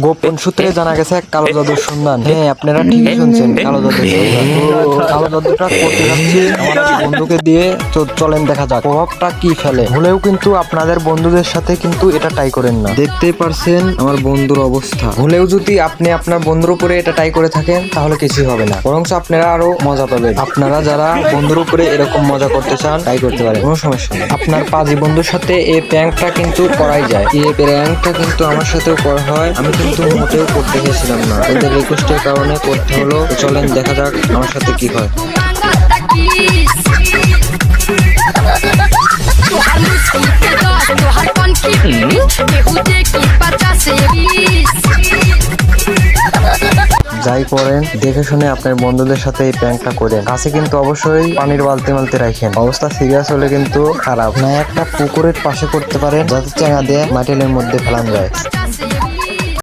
গোপন সূত্রে জানা গেছে কালো জাদুর সন্ধান। হ্যাঁ, আপনারা ঠিকই শুনছেন, কালো জাদুর সন্ধান। তো কালো জাদুটা করতে যাচ্ছি আমার এক বন্ধুকে দিয়ে। তো চলেন দেখা যাক প্রভাবটা কি ফেলে। ভুলেও কিন্তু আপনাদের বন্ধুদের সাথে কিন্তু এটা ট্রাই করেন না। দেখতেই পারছেন আমার বন্ধুর অবস্থা। ভুলেও যদি আপনি আপনার বন্ধুর উপরে এটা ট্রাই করে থাকেন তাহলে কিছুই হবে না, বরঞ্চ আপনারা আরো মজা পাবেন। আপনারা যারা বন্ধুর উপরে এরকম মজা করতে চান ট্রাই করতে পারেন, কোনো সমস্যা নেই। আপনার পাজি বন্ধুর সাথে এই প্র্যাঙ্কটা কিন্তু করাই যায়। এই প্র্যাঙ্কটা কিন্তু আমার সাথেও করা হয়, আমি কিন্তু মোটেও করতে গেছিলাম না, ওদের রিকোয়েস্টের কারণে করতে হলো। তো চলেন দেখা যাক আমার সাথে কি হয়। যাই করেন দেখে শুনে আপনার বন্ধুদের সাথে এই প্র্যাঙ্কটা করেন। কাছে কিন্তু অবশ্যই পানির বালতি মালতি রাখেন। অবস্থা সিরিয়াস হলে কিন্তু খারাপ না, একটা পুকুরের পাশে করতে পারেন যাতে চাঙা দিয়ে মাটিলের মধ্যে ফেলান যায়।